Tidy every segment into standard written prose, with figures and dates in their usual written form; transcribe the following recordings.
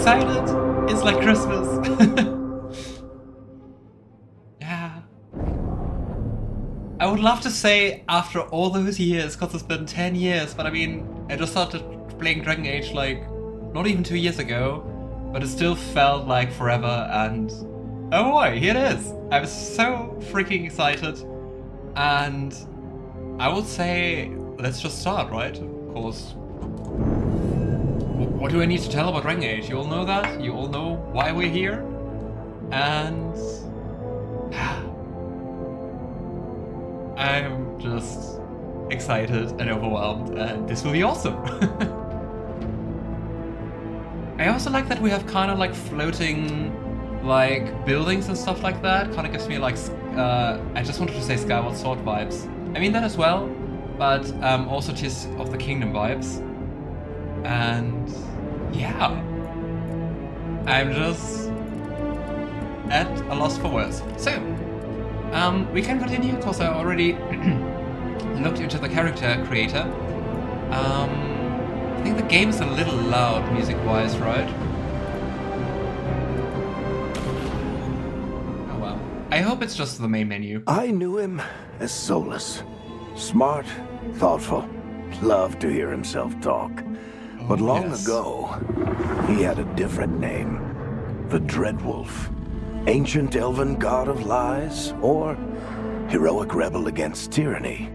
excited. It's like Christmas. Yeah. I would love to say after all those years, because it's been 10 years, but I mean, I just started playing Dragon Age like not even 2 years ago, but it still felt like forever, and oh boy, here it is. I was so freaking excited, and I would say let's just start, right? Of course. What do I need to tell about Dragon Age? You all know that? You all know why we're here? And I'm just excited and overwhelmed, and this will be awesome. I also like that we have kind of like floating like buildings and stuff like that. Kind of gives me like I just wanted to say Skyward Sword vibes. I mean that as well, but also Tears of the Kingdom vibes. And yeah, I'm just at a loss for words. So we can continue because I already looked into the character creator. I think the game is a little loud music-wise, right? Oh well. I hope it's just the main menu. I knew him as Solas. Smart, thoughtful, loved to hear himself talk. But long ago, he had a different name. The Dreadwolf. Ancient Elven god of lies, or heroic rebel against tyranny,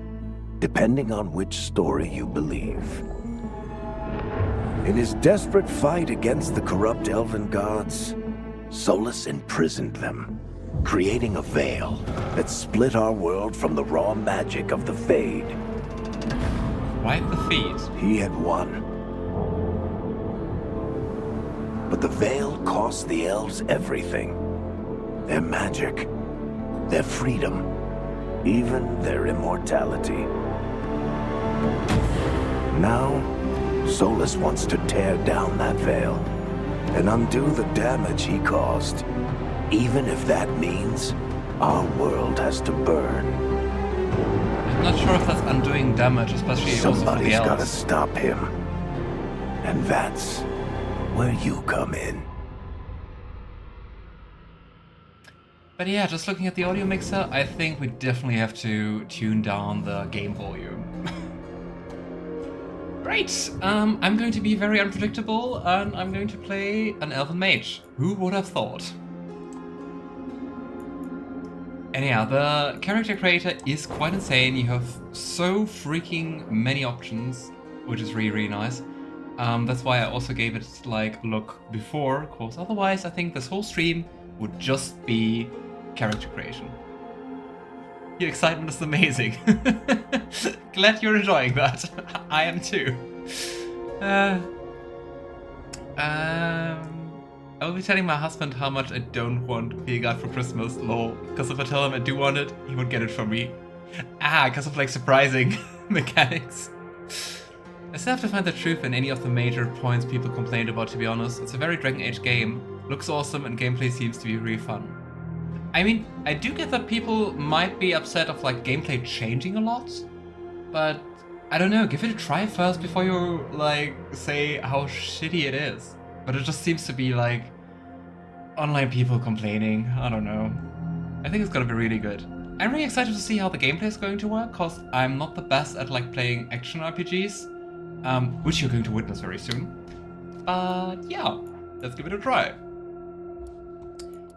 depending on which story you believe. In his desperate fight against the corrupt Elven gods, Solas imprisoned them, creating a veil that split our world from the raw magic of the Fade. Wipe the feet. He had won. But the veil cost the elves everything. Their magic, their freedom, even their immortality. Now, Solas wants to tear down that veil and undo the damage he caused, even if that means our world has to burn. I'm not sure if that's undoing damage, especially also for the Somebody's elves. gotta stop him. And that's where you come in. But yeah, just looking at the audio mixer, I think we definitely have to tune down the game volume. Great! I'm going to be very unpredictable, and I'm going to play an Elven Mage. Who would have thought? Anyhow, the character creator is quite insane. You have so freaking many options, which is really, really nice. That's why I also gave it like a look before, of course. Otherwise, I think this whole stream would just be character creation. Your excitement is amazing. Glad you're enjoying that. I am too. I'll be telling my husband how much I don't want Veilguard for Christmas, lol. Because if I tell him I do want it, he would get it from me. Because of like surprising mechanics. I still have to find the truth in any of the major points people complained about, to be honest. It's a very Dragon Age game. Looks awesome and gameplay seems to be really fun. I mean, I do get that people might be upset of like gameplay changing a lot, but I don't know, give it a try first before you like say how shitty it is. But it just seems to be like online people complaining, I don't know. I think it's gonna be really good. I'm really excited to see how the gameplay is going to work, cause I'm not the best at like playing action RPGs, which you're going to witness very soon. But yeah, let's give it a try.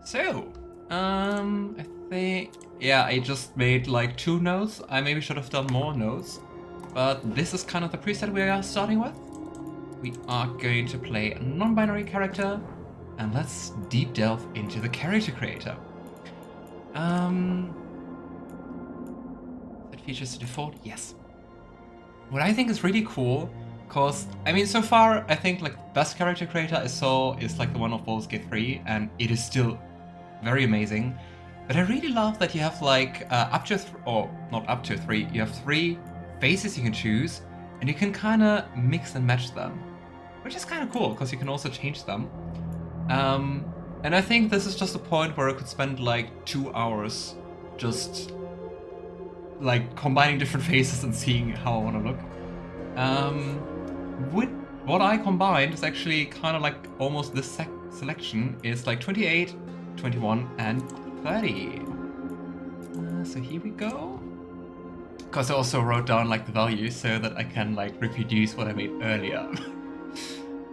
So, I think, yeah, I just made like 2 notes. I maybe should have done more notes, but this is kind of the preset we are starting with. We are going to play a non-binary character, and let's deep delve into the character creator. That features the default, yes. What I think is really cool, cause I mean, so far I think like the best character creator I saw is like the one of Baldur's Gate 3, and it is still very amazing. But I really love that you have like up to, not up to 3, you have 3 faces you can choose, and you can kind of mix and match them, which is kind of cool because you can also change them. And I think this is just a point where I could spend like 2 hours just like combining different faces and seeing how I want to look. what I combined is actually kind of like almost this selection is like 28, 21, and 30. So here we go. Because I also wrote down like the values so that I can like reproduce what I made earlier.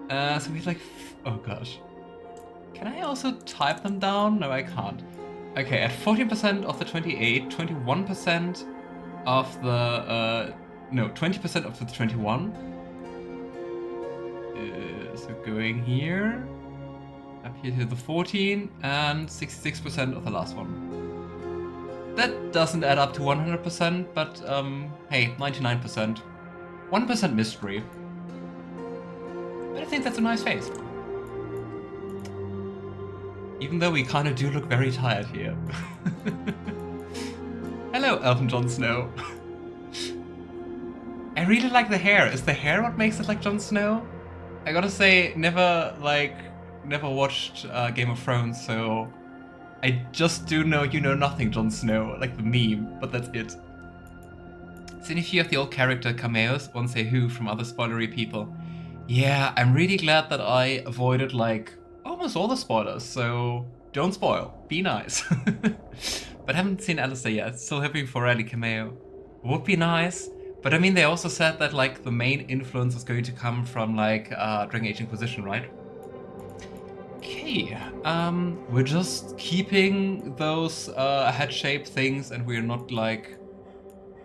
So we like, oh gosh. Can I also type them down? No, I can't. Okay, at 14% of the 28, 21% of the, no, 20% of the 21. So going here, up here to the 14, and 66% of the last one. That doesn't add up to 100%, but hey, 99%. 1% mystery. But I think that's a nice face. Even though we kind of do look very tired here. Hello, Elven Jon Snow. I really like the hair. Is the hair what makes it like Jon Snow? I gotta say, never watched Game of Thrones, so I just do know you know nothing, Jon Snow, like the meme, but that's it. Seen a few of the old character cameos, won't say who, from other spoilery people. Yeah, I'm really glad that I avoided like almost all the spoilers, so don't spoil, be nice. But haven't seen Alistair yet, still hoping for a cameo. Would be nice, but I mean they also said that like the main influence is going to come from like Dragon Age Inquisition, right? Okay, we're just keeping those head-shaped things and we're not like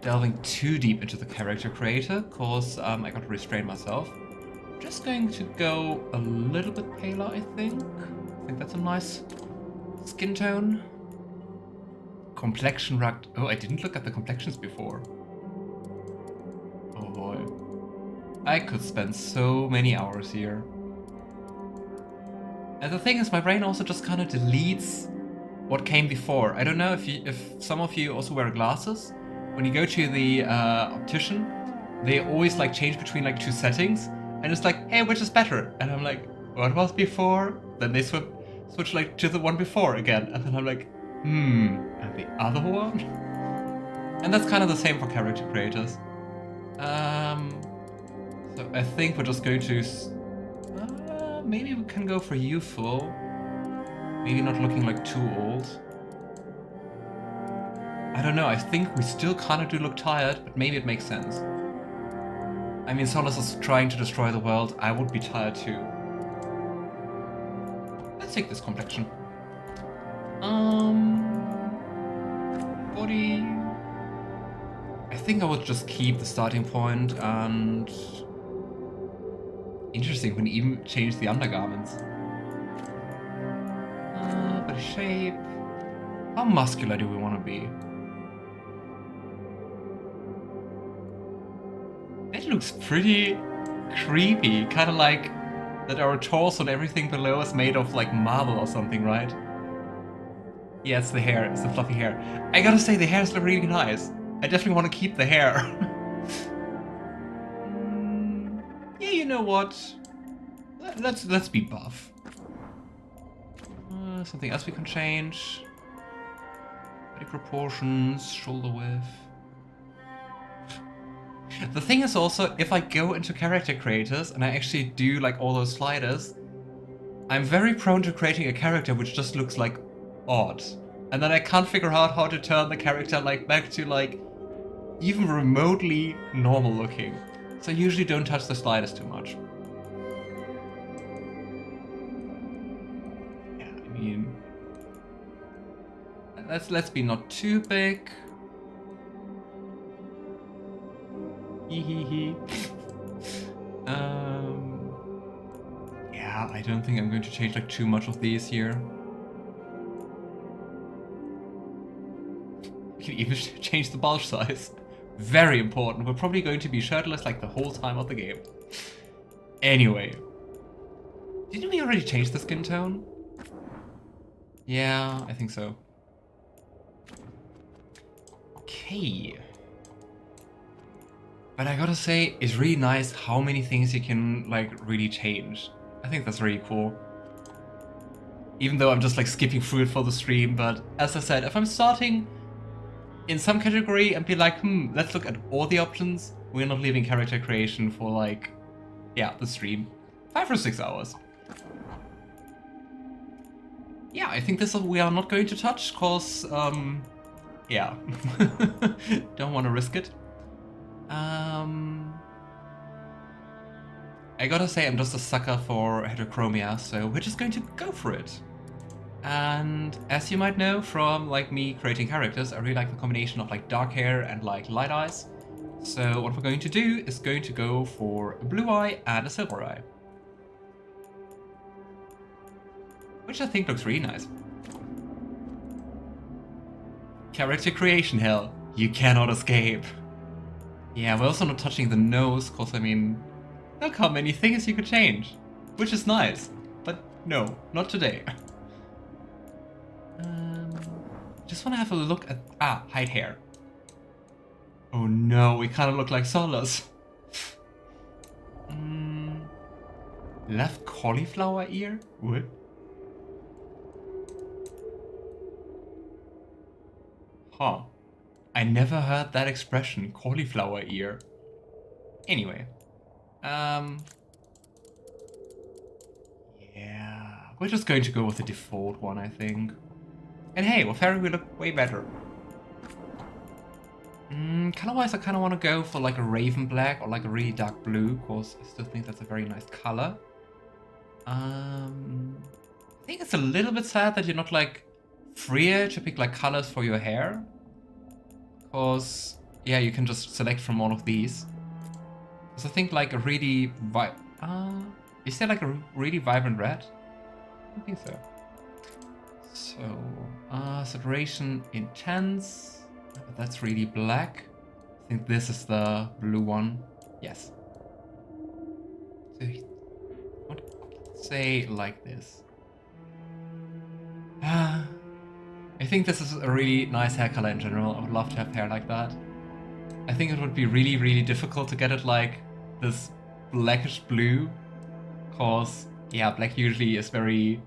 delving too deep into the character creator, cause I gotta restrain myself. Just going to go a little bit paler, I think. I think that's a nice skin tone. Complexion rugged. Oh, I didn't look at the complexions before. Oh boy. I could spend so many hours here. And the thing is, my brain also just kind of deletes what came before. I don't know if some of you also wear glasses. When you go to the optician, they always like change between like two settings. And it's like, hey, which is better? And I'm like, what was before? Then they switch like to the one before again. And then I'm like, and the other one? And that's kind of the same for character creators. So I think we're just going to... maybe we can go for youthful. Maybe not looking like too old. I don't know, I think we still kind of do look tired, but maybe it makes sense. I mean, Solas is trying to destroy the world. I would be tired too. Let's take this complexion. Body. I think I would just keep the starting point and... Interesting, we can even change the undergarments. Body shape. How muscular do we want to be? It looks pretty creepy, kind of like that our torso and everything below is made of like marble or something, right? Yeah, it's the hair, it's the fluffy hair. I gotta say, the hair's really nice. I definitely want to keep the hair. Yeah, you know what? Let's be buff. Something else we can change. Body proportions, shoulder width. The thing is also, if I go into character creators and I actually do like all those sliders, I'm very prone to creating a character which just looks like odd. And then I can't figure out how to turn the character like back to like even remotely normal looking. So I usually don't touch the sliders too much. Yeah, I mean, let's be not too big. Yeah, I don't think I'm going to change like too much of these here. We can even change the bulge size. Very important. We're probably going to be shirtless like the whole time of the game. Anyway. Didn't we already change the skin tone? Yeah, I think so. Okay. But I gotta say, it's really nice how many things you can like really change. I think that's really cool. Even though I'm just like skipping through it for the stream, but as I said, if I'm starting in some category and be like, let's look at all the options, we're not leaving character creation for like yeah, the stream. 5 or 6 hours. Yeah, I think this we are not going to touch, cause, yeah. Don't want to risk it. I gotta say, I'm just a sucker for heterochromia, so we're just going to go for it. And as you might know from like me creating characters, I really like the combination of like dark hair and like light eyes. So what we're going to do is going to go for a blue eye and a silver eye. Which I think looks really nice. Character creation hell. You cannot escape. Yeah, we're also not touching the nose, cause I mean, look how many things you could change. Which is nice. But no, not today. Just want to have a look at... hide hair. Oh no, we kind of look like Solas. Left cauliflower ear? What? Huh. I never heard that expression, cauliflower ear. Anyway. Yeah, we're just going to go with the default one, I think. And hey, with Harry we look way better. Color-wise, I kind of want to go for like a raven black or like a really dark blue, because I still think that's a very nice color. I think it's a little bit sad that you're not like freer to pick like colors for your hair. Because, yeah, you can just select from all of these. Because I think like a really is there like a really vibrant red? I don't think so. So, saturation intense. But that's really black. I think this is the blue one. Yes. So, let's say like this. I think this is a really nice hair color in general. I would love to have hair like that. I think it would be really, really difficult to get it like this blackish blue. Cause, yeah, black usually is very,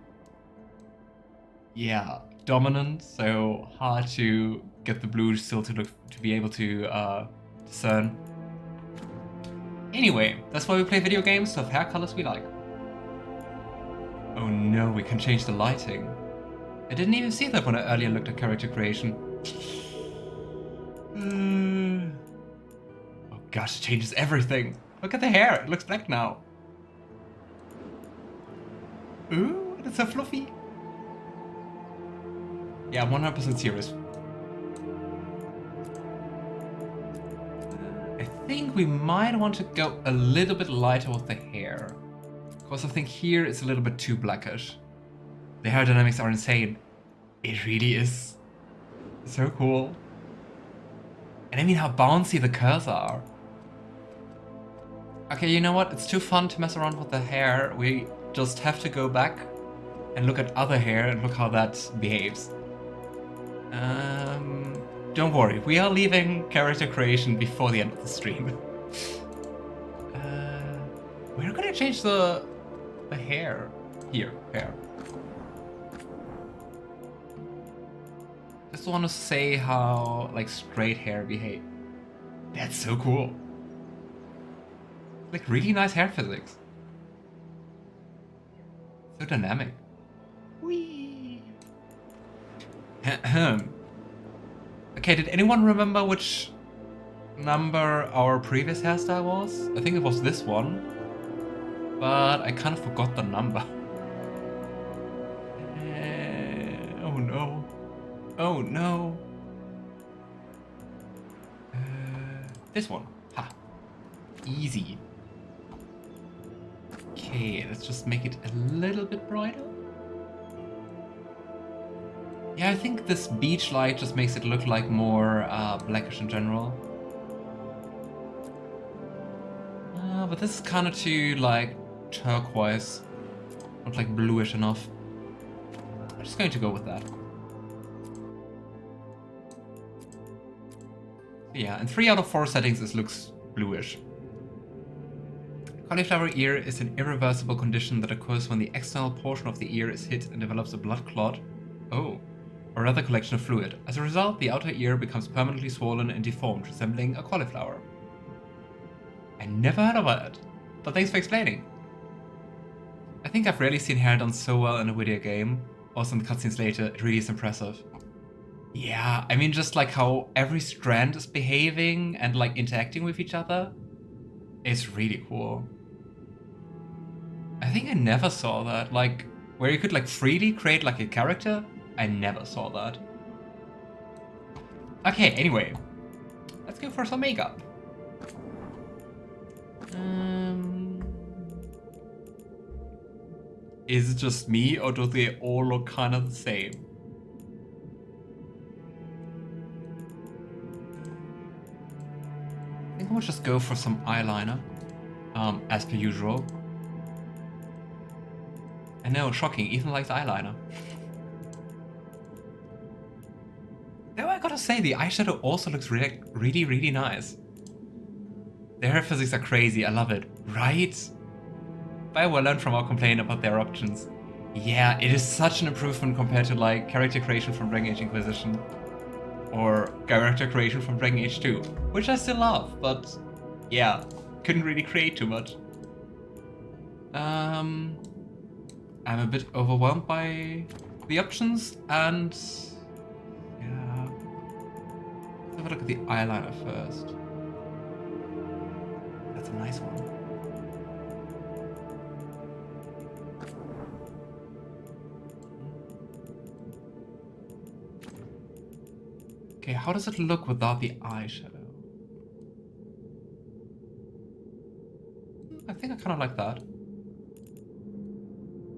yeah, dominant. So hard to get the blue still to be able to discern. Anyway, that's why we play video games, to have hair colors we like. Oh no, we can change the lighting. I didn't even see that when I earlier looked at character creation. Oh gosh, it changes everything. Look at the hair, it looks black now. Ooh, that's so fluffy. Yeah, I'm 100% serious. I think we might want to go a little bit lighter with the hair. Because I think here it's a little bit too blackish. The hair dynamics are insane. It really is. So cool. And I mean how bouncy the curls are. Okay, you know what? It's too fun to mess around with the hair. We just have to go back and look at other hair and look how that behaves. Don't worry, we are leaving character creation before the end of the stream. We're gonna change the hair here. Hair. Just want to say how like straight hair behave. That's so cool. Like really nice hair physics. So dynamic. Whee. Okay, did anyone remember which number our previous hairstyle was? I think it was this one. But I kind of forgot the number. Oh no. Oh no. This one. Ha. Easy. Okay, let's just make it a little bit brighter. Yeah, I think this beach light just makes it look like more blackish in general. But this is kind of too like turquoise, not like bluish enough. I'm just going to go with that. Yeah, in 3 out of 4 settings this looks bluish. Cauliflower ear is an irreversible condition that occurs when the external portion of the ear is hit and develops a blood clot. Oh. Or other collection of fluid. As a result, the outer ear becomes permanently swollen and deformed, resembling a cauliflower. I never heard of that, but thanks for explaining. I think I've rarely seen hair done so well in a video game. Also in the cutscenes later, it really is impressive. Yeah, I mean just like how every strand is behaving and like interacting with each other. It's really cool. I think I never saw that, like where you could like freely create like a character. I never saw that. Okay, anyway. Let's go for some makeup. Is it just me, or do they all look kind of the same? I think I'll just go for some eyeliner, as per usual. I know, shocking, Ethan likes eyeliner. Though I gotta say, the eyeshadow also looks really nice. The hair physics are crazy, I love it, right? But I will learn from our complaint about their options. Yeah, it is such an improvement compared to like character creation from Dragon Age Inquisition. Or character creation from Dragon Age 2, which I still love, but yeah, couldn't really create too much. I'm a bit overwhelmed by the options, and yeah, let's have a look at the eyeliner first. That's a nice one. Okay, how does it look without the eyeshadow? I think I kind of like that.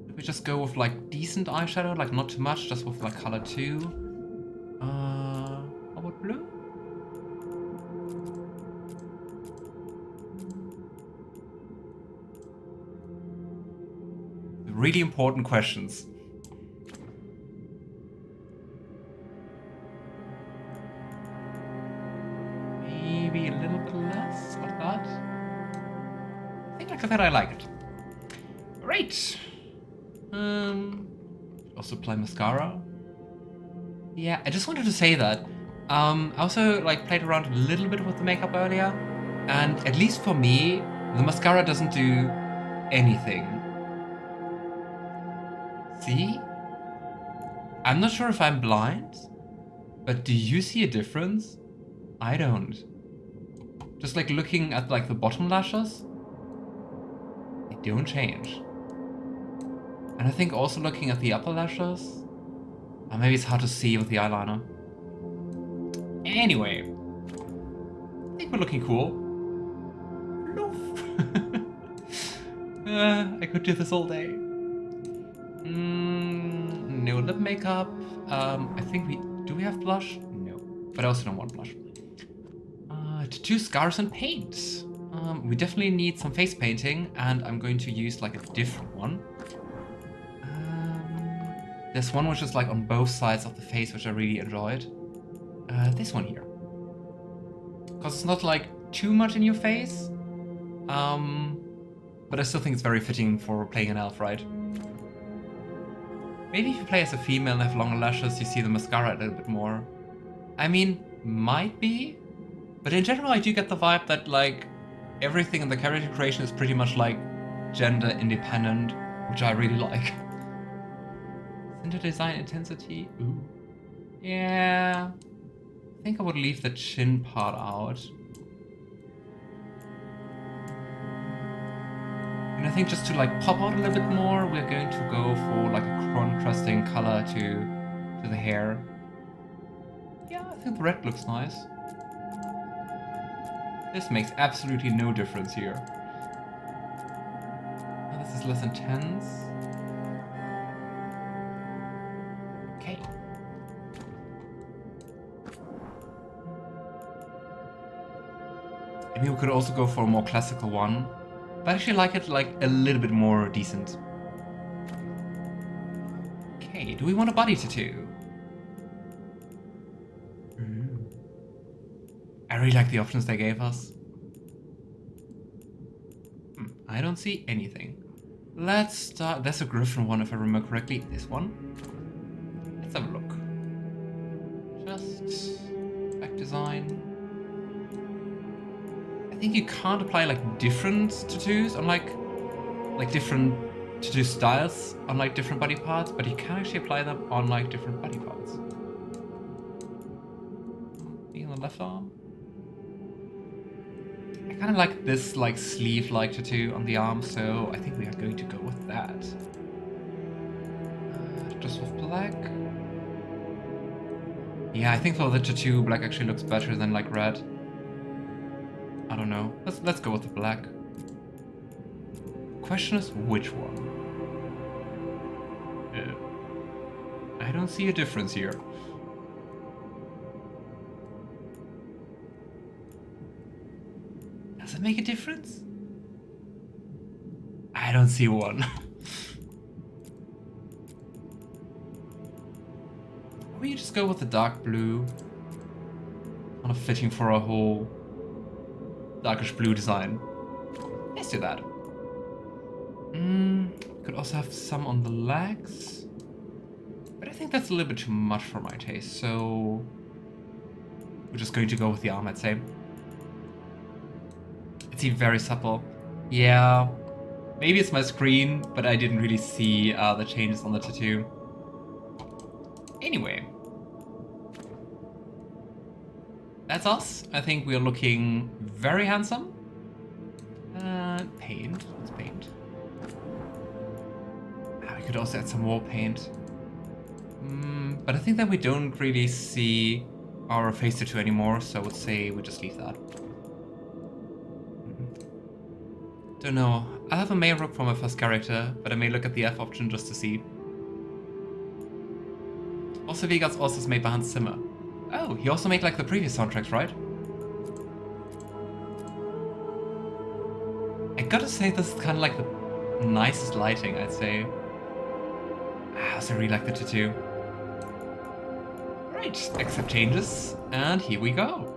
If we just go with like decent eyeshadow, like not too much, just with like color 2. How about blue? Really important questions. Maybe a little bit less like that. I think like that I like it. Great. Also apply mascara. Yeah, I just wanted to say that. I also like played around a little bit with the makeup earlier, and at least for me, the mascara doesn't do anything. See? I'm not sure if I'm blind, but do you see a difference? I don't. Just like looking at like the bottom lashes, they don't change. And I think also looking at the upper lashes, maybe it's hard to see with the eyeliner. Anyway, I think we're looking cool. I could do this all day. No lip makeup. I think do we have blush? No, but I also don't want blush. Tattoo, scars, and paint. We definitely need some face painting, and I'm going to use like a different one. There's one which is like on both sides of the face, which I really enjoyed. This one here. Because it's not like too much in your face. But I still think it's very fitting for playing an elf, right? Maybe if you play as a female and have longer lashes, you see the mascara a little bit more. I mean, might be. But in general, I do get the vibe that like everything in the character creation is pretty much like gender independent, which I really like. Center design intensity, ooh. Yeah, I think I would leave the chin part out. And I think just to like pop out a little bit more, we're going to go for like a contrasting color to the hair. Yeah, I think the red looks nice. This makes absolutely no difference here. Oh, this is less intense. Okay. Maybe we could also go for a more classical one. But I actually like it like a little bit more decent. Okay, do we want a body tattoo? I really like the options they gave us. I don't see anything. Let's start. There's a Griffin one if I remember correctly. This one. Let's have a look. Just back design. I think you can't apply like different tattoos on like different tattoo styles on like different body parts, but you can actually apply them on like different body parts. Being on the left arm. I kind of like this like sleeve-like tattoo on the arm, so I think we are going to go with that. Just with black. Yeah, I think for the tattoo, black actually looks better than like red. I don't know. Let's go with the black. Question is which one? I don't see a difference here. Does it make a difference? I don't see one. We just go with the dark blue. Kind of fitting for a whole darkish blue design. Let's do that. Could also have some on the legs. But I think that's a little bit too much for my taste, so we're just going to go with the arm, I'd say. It's very supple. Yeah, maybe it's my screen, but I didn't really see the changes on the tattoo. Anyway, that's us. I think we are looking very handsome. Paint. Let's paint. We could also add some more paint. But I think that we don't really see our face tattoo anymore, so I would say we just leave that. Don't know. I have a male Rook for my first character, but I may look at the F option just to see. Also, Veilguard's also is made by Hans Zimmer. Oh, he also made like the previous soundtracks, right? I gotta say, this is kind of like the nicest lighting, I'd say. I also really like the tattoo. Right, accept changes, and here we go.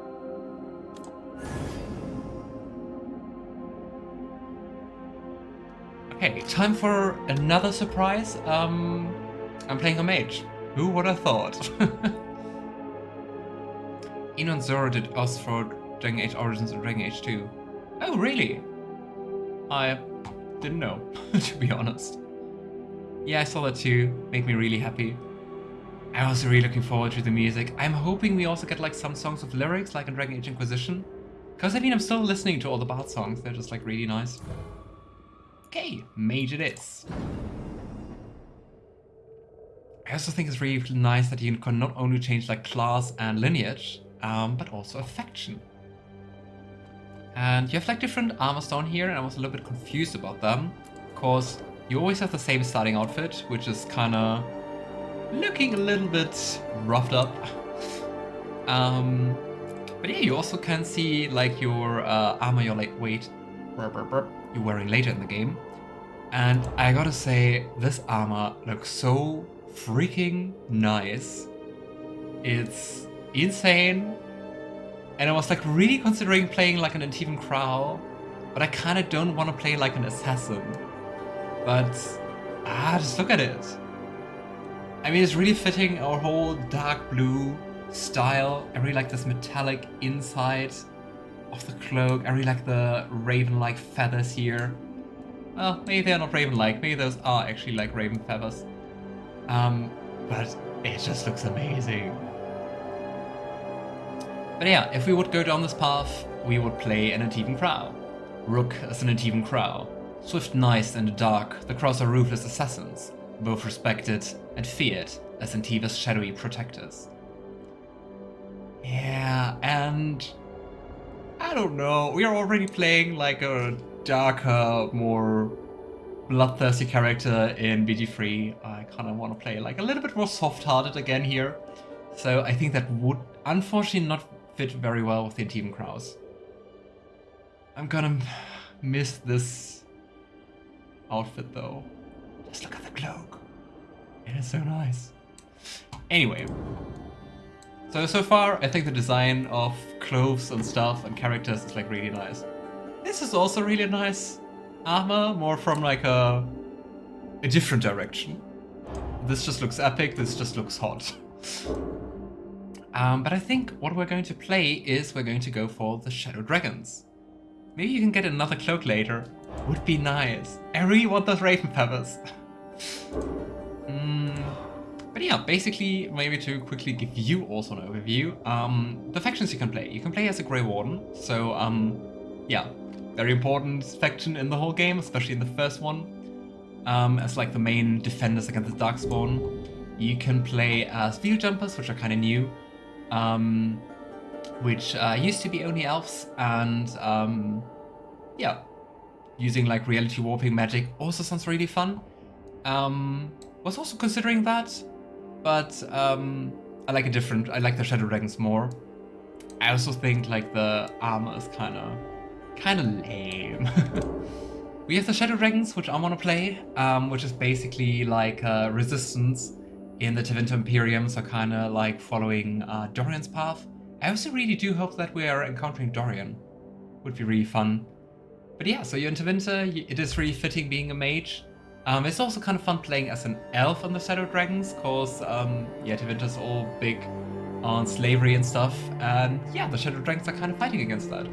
Okay, time for another surprise. I'm playing a mage. Who would have thought? Inon Zoro did us for Dragon Age Origins and Dragon Age 2. Oh, really? I didn't know, to be honest. Yeah, I saw that too. Made me really happy. I'm also really looking forward to the music. I'm hoping we also get like some songs with lyrics, like in Dragon Age Inquisition. Because I mean, I'm still listening to all the bard songs. They're just like really nice. Okay, mage it is. I also think it's really nice that you can not only change like class and lineage, but also a faction. And you have like different armors down here, and I was a little bit confused about them. Because you always have the same starting outfit, which is kind of looking a little bit roughed up. But yeah, you also can see like your armor you're you're wearing later in the game. And I gotta say, this armor looks so freaking nice. It's insane. And I was like really considering playing like an Antivan Crow, but I kind of don't want to play like an assassin. But just look at it. I mean, it's really fitting our whole dark blue style. I really like this metallic inside of the cloak. I really like the raven-like feathers here. Well, maybe they're not raven-like. Maybe those are actually like raven feathers. But it just looks amazing. But yeah, if we would go down this path, we would play an Antivan Crow. Rook as an Antivan Crow. Swift knights in the dark, the Crows are ruthless assassins, both respected and feared as Antiva's shadowy protectors. Yeah, and I don't know, we are already playing like a darker, more bloodthirsty character in BG3. I kind of want to play like a little bit more soft-hearted again here. So I think that would unfortunately not fit very well with the Antivan Crows. I'm gonna miss this outfit though. Just look at the cloak. It is so nice. Anyway. So far, I think the design of clothes and stuff and characters is like really nice. This is also really nice armor, more from like a different direction. This just looks epic, this just looks hot. But I think what we're going to play is we're going to go for the Shadow Dragons. Maybe you can get another cloak later. Would be nice. I really want those raven feathers. But yeah, basically, maybe to quickly give you also an overview, the factions you can play. You can play as a Grey Warden, so yeah, very important faction in the whole game, especially in the first one, as like the main defenders against the Darkspawn. You can play as Veil Jumpers, which are kind of new, which used to be only elves, and yeah, using like reality warping magic also sounds really fun. Was also considering that, but I like the Shadow Dragons more. I also think like the armor is kind of lame. We have the Shadow Dragons, which I want to play, which is basically like resistance in the Tevinter Imperium, so kind of like following Dorian's path. I also really do hope that we are encountering Dorian. Would be really fun. But yeah, so you're in Tevinter, it is really fitting being a mage. It's also kind of fun playing as an elf on the Shadow Dragons, cause yeah, Tevinter's all big on slavery and stuff, and yeah, the Shadow Dragons are kind of fighting against that.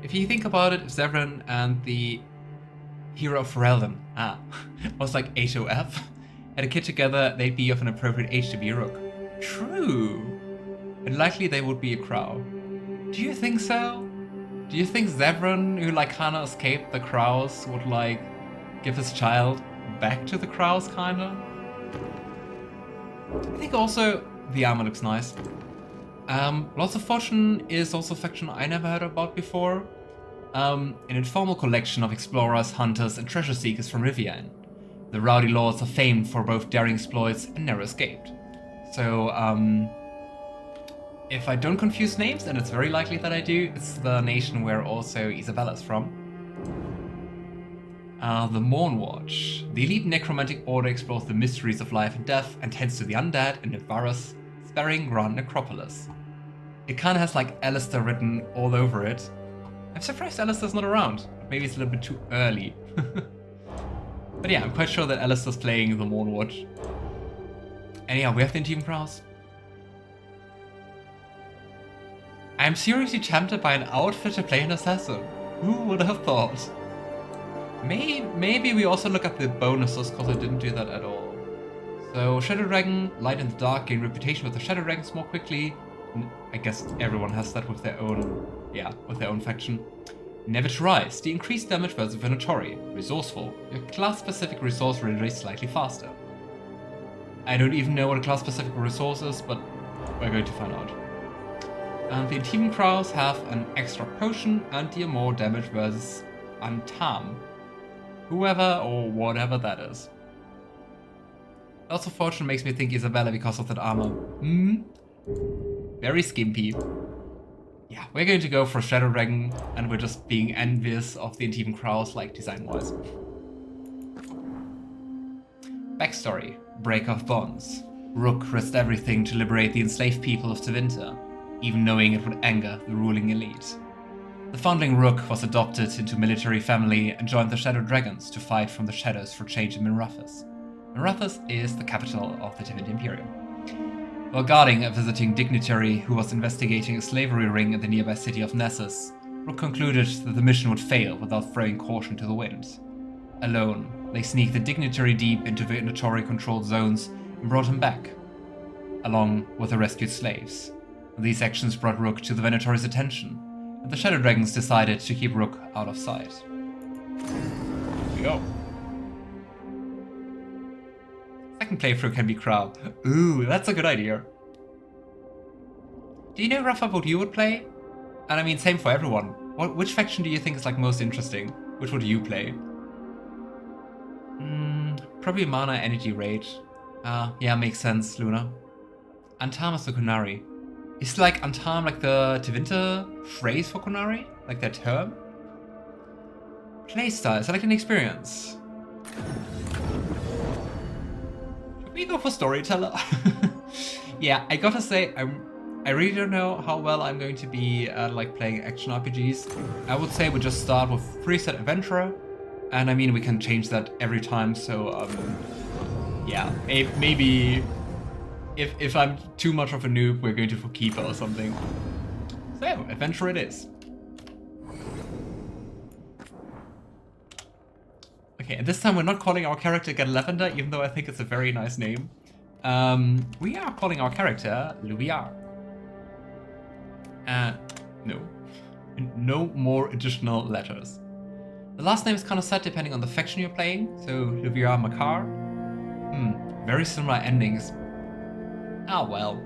If you think about it, if Davrin and the hero of Ferelden, was like HOF, had a kid together, they'd be of an appropriate age to be a Rook. True. And likely they would be a Crow. Do you think so? Do you think Davrin, who like kinda escaped the Crows, would like give his child back to the Crows kinda? I think also the armor looks nice. Lots of Fortune is also a faction I never heard about before. An informal collection of explorers, hunters, and treasure seekers from Rivian. The rowdy lords are famed for both daring exploits and never escaped. So, if I don't confuse names, and it's very likely that I do, it's the nation where also Isabella's from. The Mournwatch. The elite necromantic order explores the mysteries of life and death and tends to the undead in Nivara's sparing Grand Necropolis. It kinda has like Alistair written all over it. I'm surprised Alistair's not around. Maybe it's a little bit too early. But yeah, I'm quite sure that Alistair's playing the Mournwatch. And yeah, we have the Antivan Crows. I'm seriously tempted by an outfit to play an assassin. Who would have thought? Maybe we also look at the bonuses, because I didn't do that at all. So Shadow Dragon, Light in the Dark, gain reputation with the Shadow Dragons more quickly. I guess everyone has that with their own, with their own faction. Never to Rise, the increased damage versus Venatori. Resourceful, your class-specific resource regenerates slightly faster. I don't even know what a class-specific resource is, but we're going to find out. And the Antivan Crows have an extra potion and deal more damage versus Antam. Whoever or whatever that is. Also Fortune makes me think Isabella because of that armor. Very skimpy. Yeah, we're going to go for Shadow Dragon, and we're just being envious of the Antivan Crows, like design-wise. Backstory. Break of bonds. Rook risked everything to liberate the enslaved people of Tevinter, even knowing it would anger the ruling elite. The foundling Rook was adopted into military family and joined the Shadow Dragons to fight from the shadows for change in Minrathous. Minrathous is the capital of the Tevinter Imperium. While guarding a visiting dignitary who was investigating a slavery ring in the nearby city of Nessus, Rook concluded that the mission would fail without throwing caution to the wind. Alone, they sneaked the dignitary deep into the Venatori-controlled zones and brought him back, along with the rescued slaves. These actions brought Rook to the Venatori's attention, and the Shadow Dragons decided to keep Rook out of sight. Here we go. Second playthrough can be Crow. Ooh, that's a good idea. Do you know roughly what you would play? And I mean, same for everyone. Which faction do you think is like most interesting? Which would you play? Probably Mana Energy Rage. Yeah, makes sense, Luna. Antam is the Qunari. Is like Antam like the Tevinter phrase for Qunari? Like their term? Playstyle, is that like an experience? Should we go for storyteller? Yeah, I gotta say, I really don't know how well I'm going to be at like playing action RPGs. I would say we just start with preset adventurer, and I mean we can change that every time. So yeah, maybe if I'm too much of a noob, we're going to for keeper or something. So, adventure it is. Okay, and this time we're not calling our character Get Lavender, even though I think it's a very nice name. We are calling our character Luviar. No. No more additional letters. The last name is kind of set depending on the faction you're playing, so Luviar Mercar. Very similar endings. Ah, well.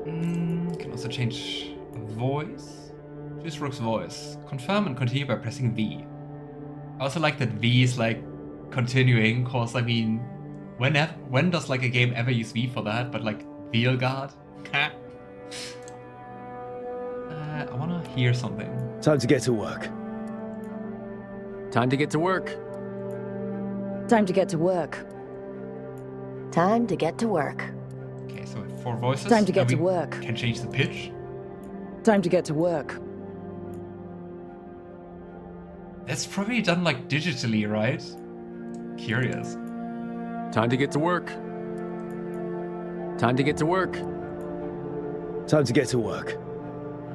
Can also change voice. Choose Rook's voice. Confirm and continue by pressing V. I also like that V is like continuing, cause I mean, when does like a game ever use V for that? But like Veilguard? I wanna hear something. Time to get to work. Time to get to work. Time to get to work. Time to get to work. Okay, so 4 voices. Time to get and to we work. Can change the pitch. Time to get to work. That's probably done like digitally, right? Curious. Time to get to work. Time to get to work. Time to get to work.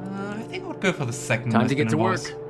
I think I would go for the second. Time to get to masculine work. voice.